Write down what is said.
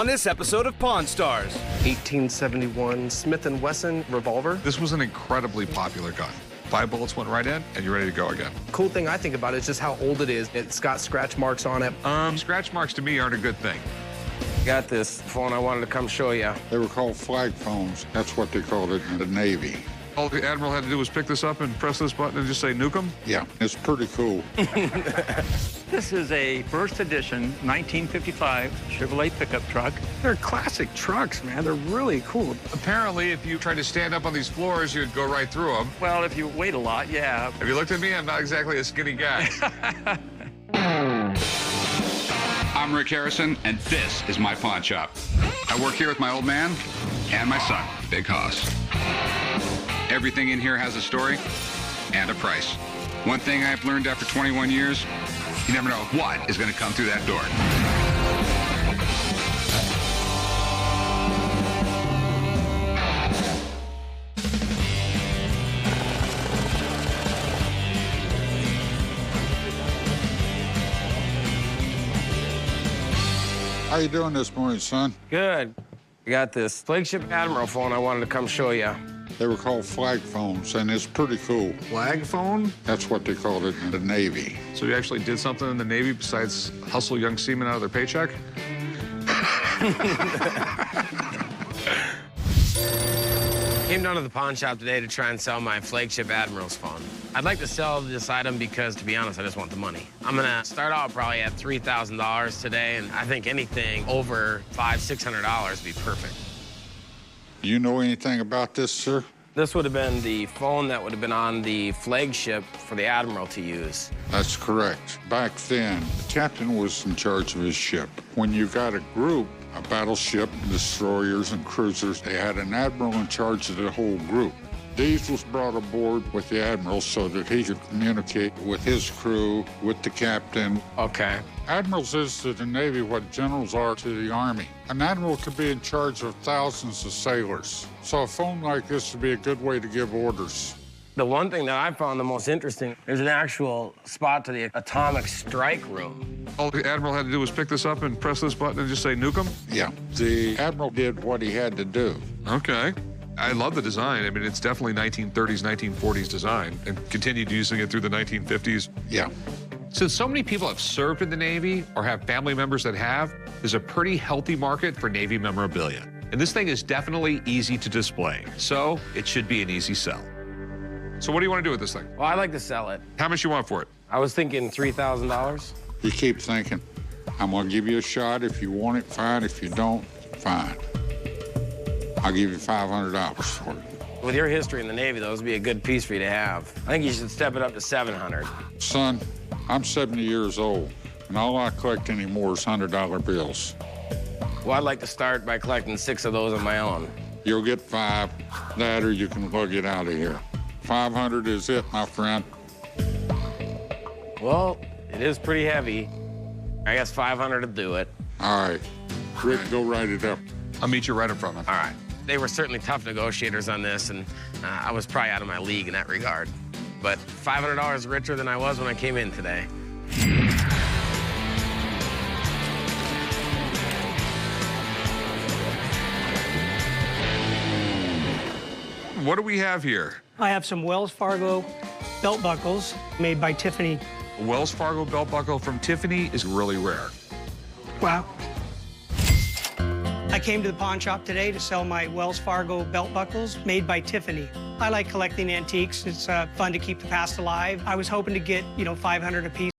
on this episode of Pawn Stars. 1871 Smith & Wesson revolver. This was an incredibly popular gun. 5 bullets went right in, and you're ready to go again. Cool thing I think about it is just how old it is. It's got scratch marks on it. Scratch marks to me aren't a good thing. Got this phone I wanted to come show you. They were called flag phones. That's what they called it in the Navy. All the Admiral had to do was pick this up and press this button and just say, nuke 'em? Yeah, it's pretty cool. This is a first edition 1955 Chevrolet pickup truck. They're classic trucks, man. They're really cool. Apparently, if you tried to stand up on these floors, you'd go right through them. Well, if you wait a lot, yeah. Have you looked at me? I'm not exactly a skinny guy. I'm Rick Harrison, and this is my pawn shop. I work here with my old man and my son, Big Hoss. Everything in here has a story and a price. One thing I've learned after 21 years, you never know what is going to come through that door. How you doing this morning, son? Good. I got this flagship Admiral phone I wanted to come show you. They were called flag phones, and it's pretty cool. Flag phone? That's what they called it in the Navy. So you actually did something in the Navy besides hustle young seamen out of their paycheck? Came down to the pawn shop today to try and sell my flagship Admiral's phone. I'd like to sell this item because, to be honest, I just want the money. I'm gonna start out probably at $3,000 today, and I think anything over $500–600 would be perfect. Do you know anything about this, sir? This would have been the phone that would have been on the flagship for the Admiral to use. That's correct. Back then, the captain was in charge of his ship. When you got a group, a battleship, destroyers and cruisers, they had an admiral in charge of the whole group. Dees was brought aboard with the admiral so that he could communicate with his crew, with the captain. Okay. Admirals is to the Navy what generals are to the Army. An admiral could be in charge of thousands of sailors. So a phone like this would be a good way to give orders. The one thing that I found the most interesting, there's an actual spot to the atomic strike room. All the Admiral had to do was pick this up and press this button and just say, nuke 'em? Yeah, the admiral did what he had to do. Okay. I love the design. I mean, it's definitely 1930s, 1940s design, and continued using it through the 1950s. Yeah. Since so many people have served in the Navy or have family members that have, there's a pretty healthy market for Navy memorabilia. And this thing is definitely easy to display, so it should be an easy sell. So what do you want to do with this thing? Well, I'd like to sell it. How much you want for it? I was thinking $3,000. You keep thinking. I'm gonna give you a shot. If you want it, fine. If you don't, fine. I'll give you $500 for it. With your history in the Navy, though, this would be a good piece for you to have. I think you should step it up to $700. Son, I'm 70 years old, and all I collect anymore is $100 bills. Well, I'd like to start by collecting 6 of those on my own. You'll get 5. That or you can lug it out of here. 500 is it, my friend. Well, it is pretty heavy. I guess 500 will do it. All right. Rick, go write it up. I'll meet you right in front of it. All right. They were certainly tough negotiators on this, and I was probably out of my league in that regard. But $500 richer than I was when I came in today. What do we have here? I have some Wells Fargo belt buckles made by Tiffany. A Wells Fargo belt buckle from Tiffany is really rare. Wow. I came to the pawn shop today to sell my Wells Fargo belt buckles made by Tiffany. I like collecting antiques. It's fun to keep the past alive. I was hoping to get, 500 a piece.